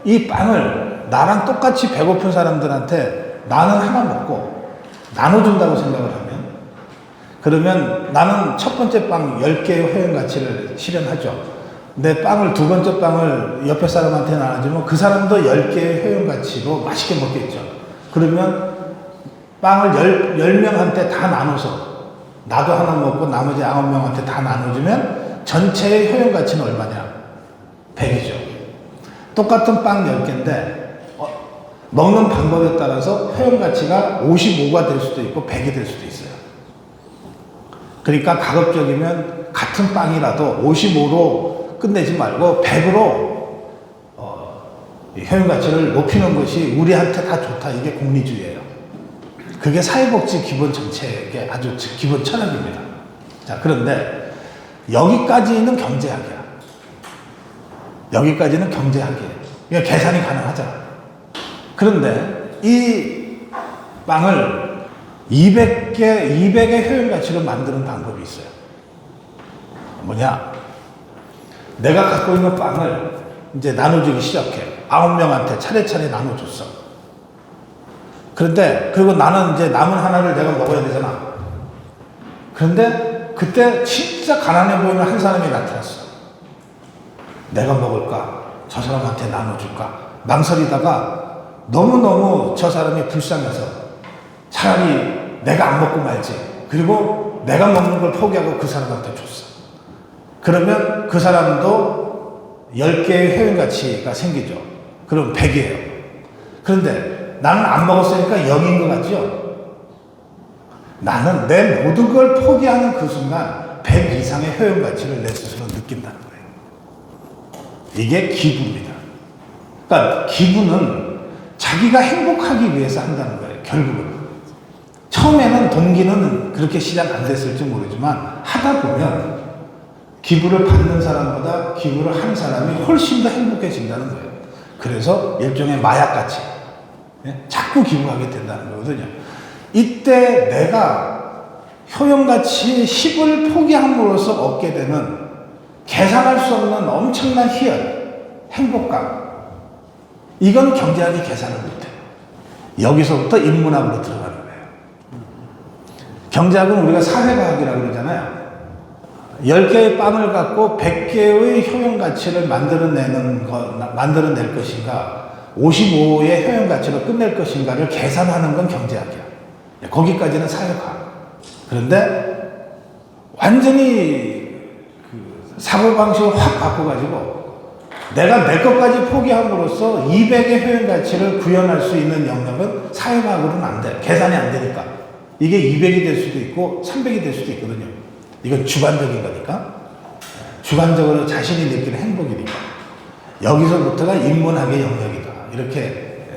이 빵을 나랑 똑같이 배고픈 사람들한테 나는 하나 먹고 나눠준다고 생각을 하면 그러면 나는 첫 번째 빵 10개의 효용 가치를 실현하죠. 내 빵을 두 번째 빵을 옆에 사람한테 나눠주면 그 사람도 10개의 효용 가치로 맛있게 먹겠죠. 그러면 빵을 10명한테 다 나눠서 나도 하나 먹고 나머지 9명한테 다 나눠주면 전체의 효용 가치는 얼마냐? 100이죠. 똑같은 빵 10개인데 먹는 방법에 따라서 효용 가치가 55가 될 수도 있고 100이 될 수도 있어요. 그러니까 가급적이면 같은 빵이라도 55로 끝내지 말고 100으로 효용 가치를 높이는 것이 우리한테 다 좋다. 이게 공리주의예요. 그게 사회복지 기본 정책의 아주 기본 철학입니다. 자, 그런데 여기까지는 경제학이야. 여기까지는 경제학이에요. 그러니까 계산이 가능하잖아. 그런데 이 빵을 200의 효용 가치로 만드는 방법이 있어요. 뭐냐? 내가 갖고 있는 빵을 이제 나눠주기 시작해. 9명한테 차례차례 나눠줬어. 그런데, 그리고 나는 이제 남은 하나를 내가 먹어야 되잖아. 그런데 그때 진짜 가난해 보이는 한 사람이 나타났어. 내가 먹을까? 저 사람한테 나눠줄까? 망설이다가 너무너무 저 사람이 불쌍해서 차라리 내가 안 먹고 말지. 그리고 내가 먹는 걸 포기하고 그 사람한테 줬어. 그러면 그 사람도 10개의 효용 가치가 생기죠. 그럼 100이에요. 그런데 나는 안 먹었으니까 0인 것 같죠? 나는 내 모든 걸 포기하는 그 순간 100 이상의 효용 가치를 내 스스로 느낀다는 거예요. 이게 기부입니다. 그러니까 기부는 자기가 행복하기 위해서 한다는 거예요. 결국은. 처음에는 동기는 그렇게 시작 안 됐을지 모르지만 하다 보면 기부를 받는 사람보다 기부를 하는 사람이 훨씬 더 행복해진다는 거예요. 그래서 일종의 마약같이 자꾸 기부하게 된다는 거거든요. 이때 내가 효용가치 10을 포기함으로써 얻게 되는 계산할 수 없는 엄청난 희열, 행복감, 이건 경제학이 계산을 못해요. 여기서부터 인문학으로 들어가는 거예요. 경제학은 우리가 사회과학이라고 그러잖아요. 10개의 빵을 갖고 100개의 효용가치를 만들어낼 것인가, 55의 효용가치로 끝낼 것인가를 계산하는 건 경제학이야. 거기까지는 사회과학. 그런데 완전히 사고방식을 확 바꿔가지고 내가 내 것까지 포기함으로써 200의 효용가치를 구현할 수 있는 영역은 사회과학으로는 안 돼. 계산이 안 되니까. 이게 200이 될 수도 있고 300이 될 수도 있거든요. 이건 주관적인 거니까. 주관적으로 자신이 느끼는 행복이니까. 여기서부터가 인문학의 영역이다. 이렇게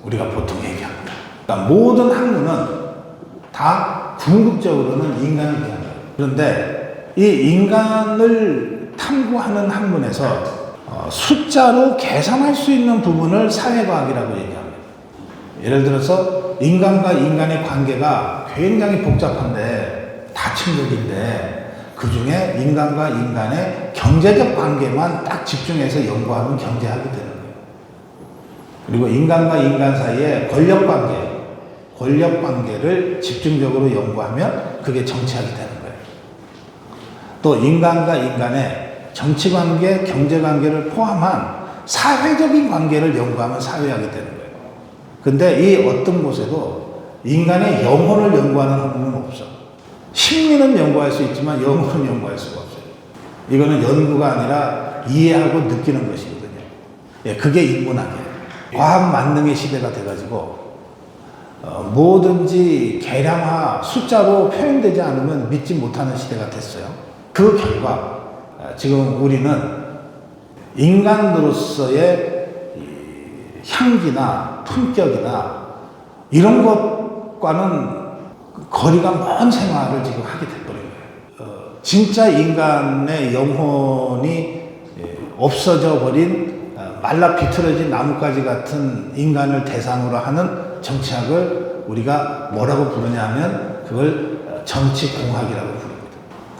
우리가 보통 얘기합니다. 그러니까 모든 학문은 다 궁극적으로는 인간을 위한 거예요. 그런데 이 인간을 탐구하는 학문에서 숫자로 계산할 수 있는 부분을 사회과학이라고 얘기합니다. 예를 들어서 인간과 인간의 관계가 굉장히 복잡한데 다층적인데 그 중에 인간과 인간의 경제적 관계만 딱 집중해서 연구하면 경제학이 되는 거예요. 그리고 인간과 인간 사이의 권력 관계를 집중적으로 연구하면 그게 정치학이 되는 거예요. 또 인간과 인간의 정치관계, 경제관계를 포함한 사회적인 관계를 연구하면 사회학이 되는 거예요. 근데 이 어떤 곳에도 인간의 영혼을 연구하는 학문은 없어. 심리는 연구할 수 있지만 영혼은 연구할 수가 없어요. 이거는 연구가 아니라 이해하고 느끼는 것이거든요. 예, 그게 인문학이에요. 과학 만능의 시대가 돼가지고 뭐든지 계량화, 숫자로 표현되지 않으면 믿지 못하는 시대가 됐어요. 그 결과 지금 우리는 인간으로서의 향기나 품격이나 이런 것과는 거리가 먼 생활을 지금 하게 돼버린 거예요. 진짜 인간의 영혼이 없어져 버린 말라 비틀어진 나뭇가지 같은 인간을 대상으로 하는 정치학을 우리가 뭐라고 부르냐 하면 그걸 정치공학이라고 부릅니다.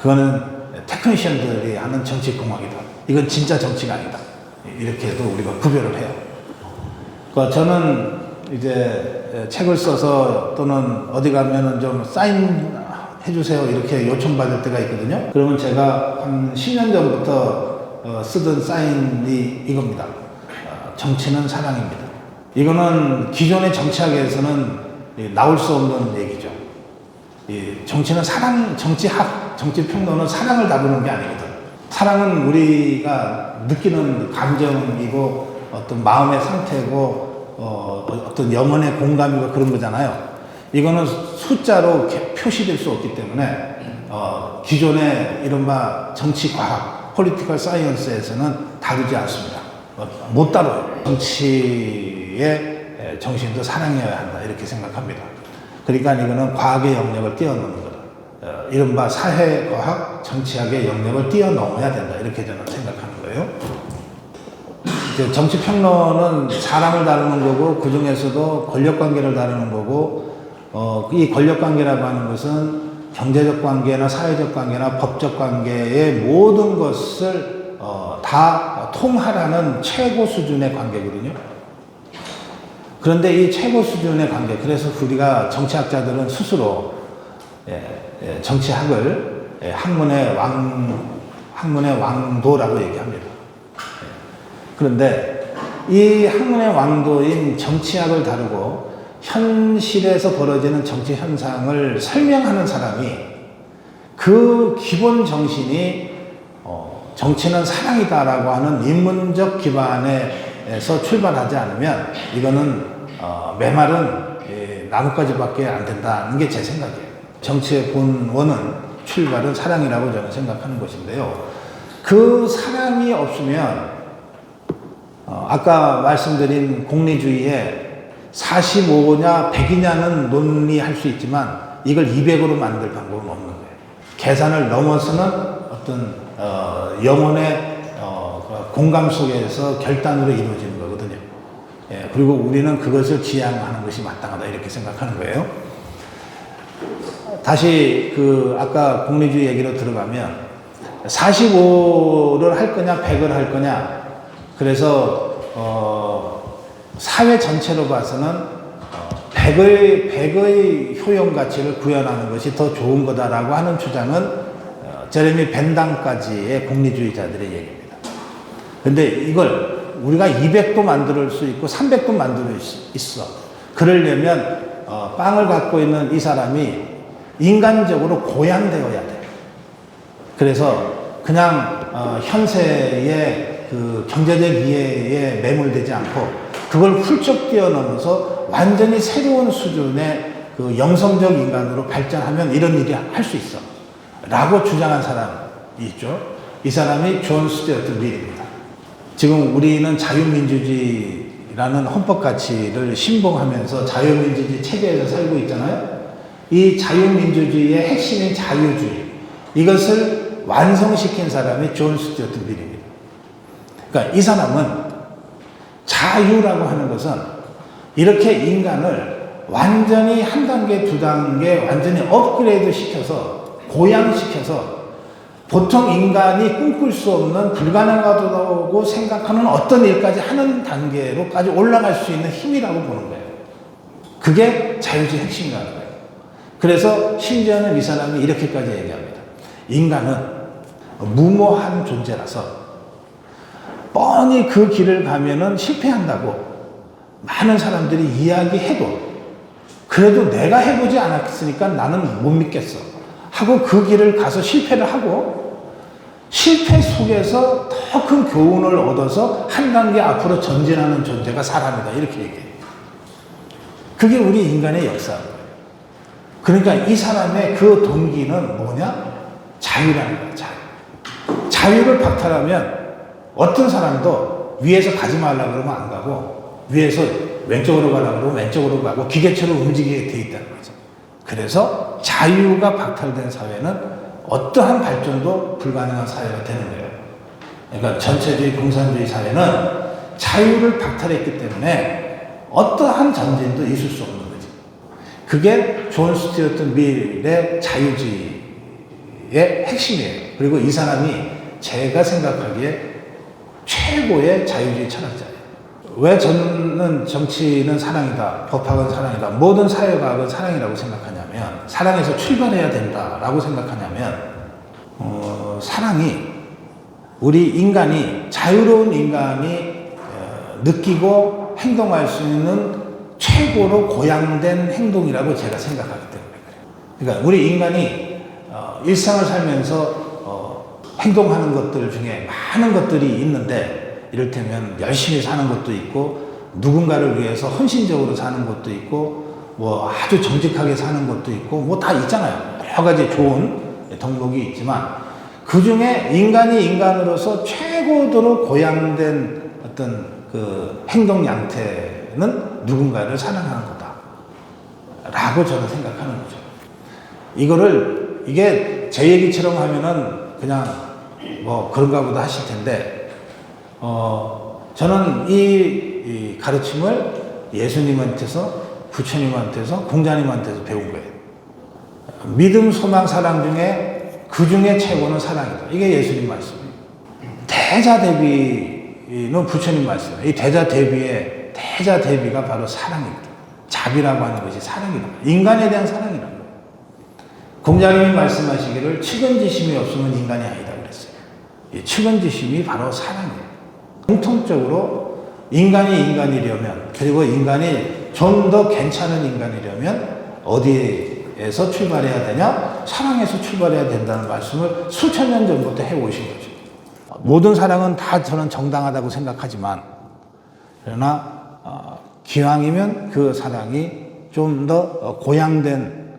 그거는 테크니션들이 하는 정치공학이다. 이건 진짜 정치가 아니다. 이렇게도 우리가 구별을 해요. 그러니까 저는 이제 책을 써서 또는 어디 가면은 좀 사인 해주세요 이렇게 요청받을 때가 있거든요. 그러면 제가 한 10년 전부터 쓰던 사인이 이겁니다. 정치는 사랑입니다. 이거는 기존의 정치학에서는 나올 수 없는 얘기죠. 정치는 사랑, 정치학, 정치평론은 사랑을 다루는 게 아니거든. 사랑은 우리가 느끼는 감정이고 어떤 마음의 상태고 어떤 영혼의 공감이고 그런 거잖아요. 이거는 숫자로 표시될 수 없기 때문에 기존의 이른바 정치과학, political science에서는 다루지 않습니다. 못 다뤄요. 정치의 정신도 사랑이어야 한다 이렇게 생각합니다. 그러니까 이거는 과학의 영역을 뛰어넘는 거다. 이른바 사회과학, 정치학의 영역을 뛰어넘어야 된다 이렇게 저는 생각하는 거예요. 이제 정치평론은 사람을 다루는 거고 그 중에서도 권력관계를 다루는 거고 이 권력관계라고 하는 것은 경제적 관계나 사회적 관계나 법적 관계의 모든 것을 다 통할하는 최고 수준의 관계거든요. 그런데 이 최고 수준의 관계, 그래서 우리가 정치학자들은 스스로 정치학을 학문의 왕도라고 얘기합니다. 그런데 이 학문의 왕도인 정치학을 다루고 현실에서 벌어지는 정치 현상을 설명하는 사람이 그 기본 정신이 정치는 사랑이다라고 하는 인문적 기반에서 출발하지 않으면 이거는 메말은 나뭇가지밖에 안 된다는 게 제 생각이에요. 정치의 본원은 출발은 사랑이라고 저는 생각하는 것인데요. 그 사랑이 없으면 아까 말씀드린 공리주의에 45냐 100이냐는 논리할 수 있지만 이걸 200으로 만들 방법은 없는 거예요. 계산을 넘어서는 어떤 영혼의 공감 속에서 결단으로 이루어지는 거거든요. 그리고 우리는 그것을 지향하는 것이 마땅하다 이렇게 생각하는 거예요. 다시 아까 공리주의 얘기로 들어가면 45를 할 거냐 100을 할 거냐, 그래서 사회 전체로 봐서는 100의 효용 가치를 구현하는 것이 더 좋은 거다라고 하는 주장은 제레미 벤담까지의 공리주의자들의 얘기입니다. 근데 이걸 우리가 200도 만들 수 있고 300도 만들 수 있어. 그러려면 빵을 갖고 있는 이 사람이 인간적으로 고양되어야 돼. 그래서 그냥 현세의 그 경제적 이해에 매몰되지 않고 그걸 훌쩍 뛰어넘어서 완전히 새로운 수준의 그 영성적 인간으로 발전하면 이런 일이 할 수 있어 라고 주장한 사람이 있죠. 이 사람이 존 스튜어트 밀입니다. 지금 우리는 자유민주주의라는 헌법 가치를 신봉하면서 자유민주주의 체계에서 살고 있잖아요. 이 자유민주주의의 핵심인 자유주의, 이것을 완성시킨 사람이 존 스튜어트 밀입니다. 그러니까 이 사람은 자유라고 하는 것은 이렇게 인간을 완전히 한 단계, 두 단계 완전히 업그레이드 시켜서 고양시켜서 보통 인간이 꿈꿀 수 없는 불가능하다고 생각하는 어떤 일까지 하는 단계로까지 올라갈 수 있는 힘이라고 보는 거예요. 그게 자유주의 핵심이라는 거예요. 그래서 심지어는 이 사람이 이렇게까지 얘기합니다. 인간은 무모한 존재라서 뻔히 그 길을 가면은 실패한다고 많은 사람들이 이야기해도 그래도 내가 해보지 않았으니까 나는 못 믿겠어 하고 그 길을 가서 실패를 하고 실패 속에서 더 큰 교훈을 얻어서 한 단계 앞으로 전진하는 존재가 사람이다 이렇게 얘기해요. 그게 우리 인간의 역사예요. 그러니까 이 사람의 그 동기는 뭐냐? 자유라는 거예요. 자유를 박탈하면 어떤 사람도 위에서 가지 말라 그러면 안 가고 위에서 왼쪽으로 가라 그러면 왼쪽으로 가고 기계처럼 움직이게 돼 있다는 거죠. 그래서 자유가 박탈된 사회는 어떠한 발전도 불가능한 사회가 되는 거예요. 그러니까 전체주의 공산주의 사회는 자유를 박탈했기 때문에 어떠한 전진도 있을 수 없는 거죠. 그게 존 스튜어트 밀의 자유주의의 핵심이에요. 그리고 이 사람이 제가 생각하기에 최고의 자유주의 철학자예요. 왜 저는 정치는 사랑이다, 법학은 사랑이다, 모든 사회과학은 사랑이라고 생각하냐면, 사랑에서 출발해야 된다라고 생각하냐면, 사랑이 우리 인간이, 자유로운 인간이 느끼고 행동할 수 있는 최고로 고양된 행동이라고 제가 생각하기 때문에 그래요. 그러니까 우리 인간이 일상을 살면서 행동하는 것들 중에 많은 것들이 있는데, 이를테면 열심히 사는 것도 있고 누군가를 위해서 헌신적으로 사는 것도 있고 뭐 아주 정직하게 사는 것도 있고 뭐 다 있잖아요. 여러 가지 좋은 덕목이 있지만 그 중에 인간이 인간으로서 최고도로 고양된 어떤 그 행동 양태는 누군가를 사랑하는 거다 라고 저는 생각하는 거죠. 이게 제 얘기처럼 하면은 그냥 뭐 그런가 보다 하실 텐데, 저는 이 가르침을 예수님한테서, 부처님한테서, 공자님한테서 배운 거예요. 믿음, 소망, 사랑 중에 그 중에 최고는 사랑이다. 이게 예수님 말씀이에요. 대자대비는 부처님 말씀이에요. 이 대자대비가 바로 사랑입니다. 자비라고 하는 것이 사랑이다. 인간에 대한 사랑이라는 거예요. 공자님이 말씀하시기를 측은지심이 없으면 인간이 아니다 그랬어요. 이 측은지심이 바로 사랑이에요. 공통적으로 인간이려면, 그리고 인간이 좀 더 괜찮은 인간이려면 어디에서 출발해야 되냐? 사랑에서 출발해야 된다는 말씀을 수천 년 전부터 해오신 거죠. 모든 사랑은 다 저는 정당하다고 생각하지만, 그러나 기왕이면 그 사랑이 좀 더 고양된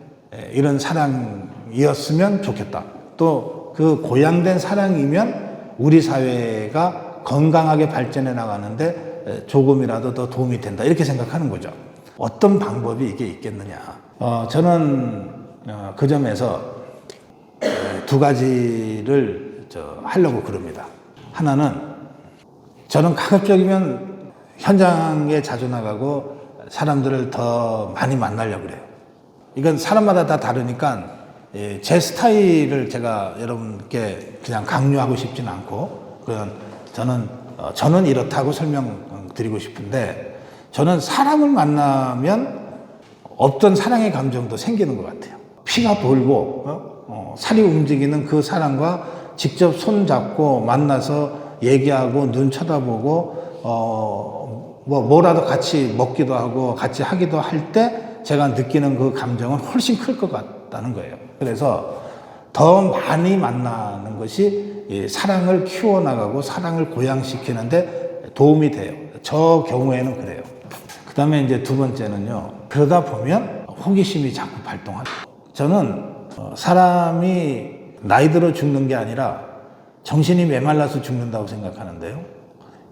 이런 사랑이었으면 좋겠다. 또 그 고양된 사랑이면 우리 사회가 건강하게 발전해 나가는데 조금이라도 더 도움이 된다 이렇게 생각하는 거죠. 어떤 방법이 이게 있겠느냐. 저는 그 점에서 두 가지를 하려고 그럽니다. 하나는, 저는 가급적이면 현장에 자주 나가고 사람들을 더 많이 만나려고 그래요. 이건 사람마다 다 다르니까 제 스타일을 제가 여러분께 그냥 강요하고 싶지는 않고, 저는 이렇다고 설명드리고 싶은데, 저는 사람을 만나면 없던 사랑의 감정도 생기는 것 같아요. 피가 돌고 살이 움직이는 그 사람과 직접 손잡고 만나서 얘기하고 눈 쳐다보고 뭐라도 같이 먹기도 하고 같이 하기도 할 때 제가 느끼는 그 감정은 훨씬 클 것 같다는 거예요. 그래서 더 많이 만나는 것이 사랑을 키워나가고 사랑을 고양시키는데 도움이 돼요. 저 경우에는 그래요. 그 다음에 이제 두 번째는요, 그러다 보면 호기심이 자꾸 발동하죠. 저는 사람이 나이 들어 죽는 게 아니라 정신이 메말라서 죽는다고 생각하는데요.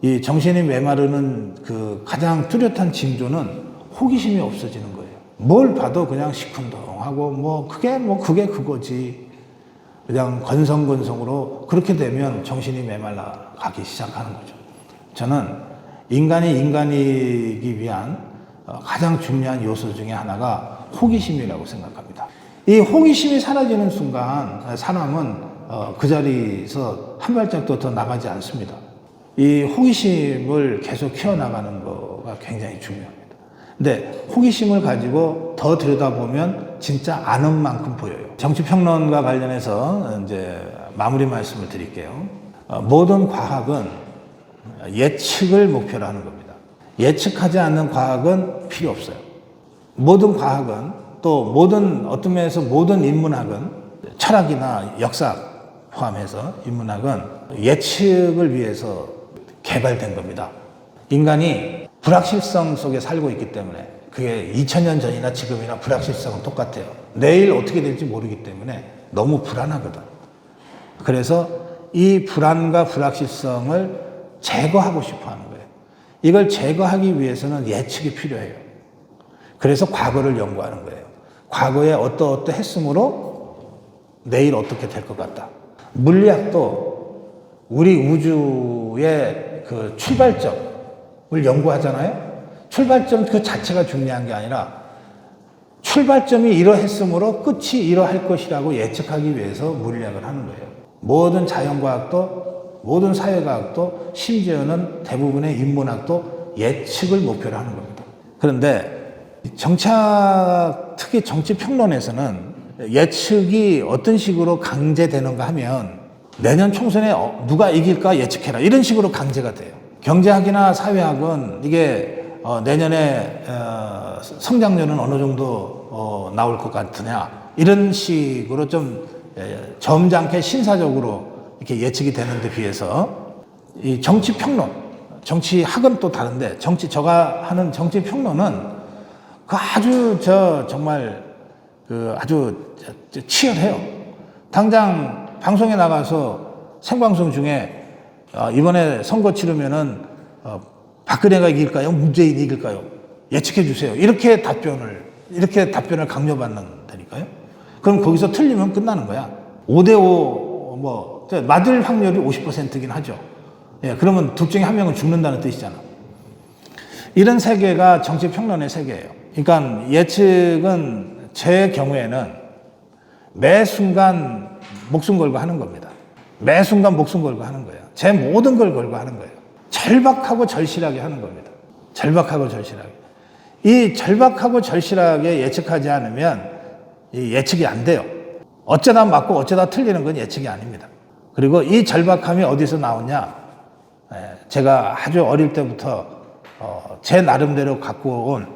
이 정신이 메마르는 그 가장 뚜렷한 징조는 호기심이 없어지는 거예요. 뭘 봐도 그냥 시큰둥하고 그게 그거지. 그냥 건성건성으로 그렇게 되면 정신이 메말라 가기 시작하는 거죠. 저는 인간이 인간이기 위한 가장 중요한 요소 중에 하나가 호기심이라고 생각합니다. 이 호기심이 사라지는 순간 사람은 그 자리에서 한 발짝도 더 나가지 않습니다. 이 호기심을 계속 키워나가는 거가 굉장히 중요합니다. 근데 호기심을 가지고 더 들여다보면 진짜 아는 만큼 보여요. 정치평론과 관련해서 이제 마무리 말씀을 드릴게요. 모든 과학은 예측을 목표로 하는 겁니다. 예측하지 않는 과학은 필요 없어요. 모든 과학은 또 모든 어떤 면에서 모든 인문학은 철학이나 역사 포함해서 인문학은 예측을 위해서 개발된 겁니다. 인간이 불확실성 속에 살고 있기 때문에 그게 2000년 전이나 지금이나 불확실성은 똑같아요. 내일 어떻게 될지 모르기 때문에 너무 불안하거든. 그래서 이 불안과 불확실성을 제거하고 싶어 하는 거예요. 이걸 제거하기 위해서는 예측이 필요해요. 그래서 과거를 연구하는 거예요. 과거에 어떠했으므로 내일 어떻게 될 것 같다. 물리학도 우리 우주의 그 출발점을 연구하잖아요. 출발점 그 자체가 중요한 게 아니라 출발점이 이러했으므로 끝이 이러할 것이라고 예측하기 위해서 물리학을 하는 거예요. 모든 자연과학도 모든 사회과학도 심지어는 대부분의 인문학도 예측을 목표로 하는 겁니다. 그런데 정치학, 특히 정치평론에서는 예측이 어떤 식으로 강제되는가 하면 내년 총선에 누가 이길까 예측해라 이런 식으로 강제가 돼요. 경제학이나 사회학은 이게 내년에 성장률은 어느 정도 나올 것 같으냐 이런 식으로 좀 점잖게 신사적으로 이렇게 예측이 되는 데 비해서 이 정치평론, 정치학은 또 다른데 제가 하는 정치평론은 그 아주 정말 그 아주 치열해요. 당장 방송에 나가서 생방송 중에 이번에 선거 치르면은 박근혜가 이길까요? 문재인이 이길까요? 예측해 주세요. 이렇게 답변을 강요받는다니까요. 그럼 거기서 틀리면 끝나는 거야. 5대5 맞을 확률이 50%긴 하죠. 예, 그러면 둘 중에 한 명은 죽는다는 뜻이잖아. 이런 세계가 정치평론의 세계예요. 그러니까 예측은 제 경우에는 매 순간 목숨 걸고 하는 겁니다. 매 순간 목숨 걸고 하는 거예요. 제 모든 걸 걸고 하는 거예요. 절박하고 절실하게 하는 겁니다. 절박하고 절실하게. 이 절박하고 절실하게 예측하지 않으면 이 예측이 안 돼요. 어쩌다 맞고 어쩌다 틀리는 건 예측이 아닙니다. 그리고 이 절박함이 어디서 나오냐? 제가 아주 어릴 때부터 제 나름대로 갖고 온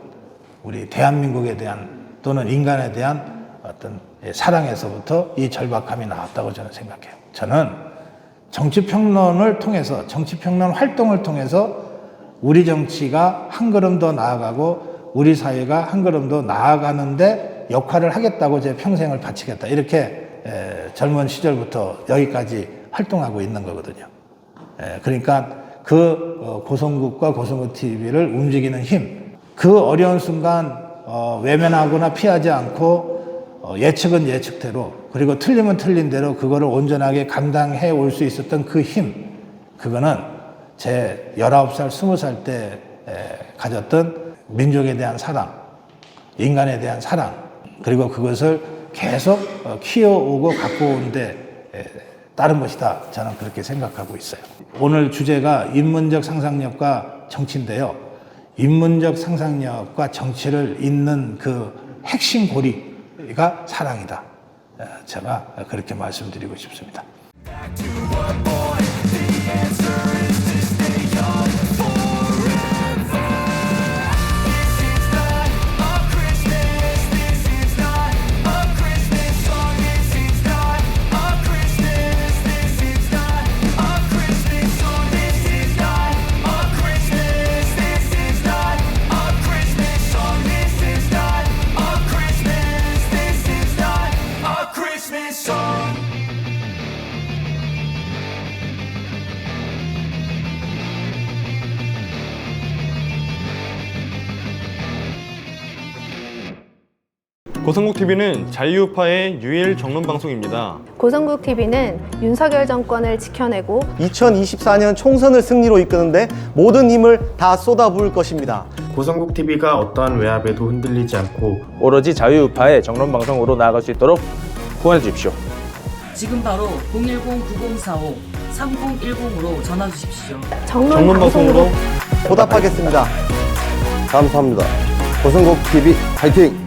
우리 대한민국에 대한 또는 인간에 대한 어떤 사랑에서부터 이 절박함이 나왔다고 저는 생각해요. 저는 정치평론을 통해서, 정치평론 활동을 통해서 우리 정치가 한 걸음 더 나아가고 우리 사회가 한 걸음 더 나아가는데 역할을 하겠다고 제 평생을 바치겠다. 이렇게 젊은 시절부터 여기까지 활동하고 있는 거거든요. 그러니까 그 고성국과 고성국 TV를 움직이는 힘, 그 어려운 순간 외면하거나 피하지 않고 예측은 예측대로 그리고 틀리면 틀린 대로 그거를 온전하게 감당해 올 수 있었던 그 힘, 그거는 제 19살, 20살 때 가졌던 민족에 대한 사랑, 인간에 대한 사랑, 그리고 그것을 계속 키워오고 갖고 온데 따른 것이다. 저는 그렇게 생각하고 있어요. 오늘 주제가 인문적 상상력과 정치인데요. 인문적 상상력과 정치를 잇는 그 핵심 고리가 사랑이다. 제가 그렇게 말씀드리고 싶습니다. 고성국TV는 자유우파의 유일 정론 방송입니다. 고성국TV는 윤석열 정권을 지켜내고 2024년 총선을 승리로 이끄는데 모든 힘을 다 쏟아부을 것입니다. 고성국TV가 어떠한 외압에도 흔들리지 않고 오로지 자유우파의 정론방송으로 나아갈 수 있도록 후원해 주십시오. 지금 바로 010-9045-3010으로 전화 주십시오. 정론 정론 방송으로 보답하겠습니다. 감사합니다. 고성국 TV 화이팅!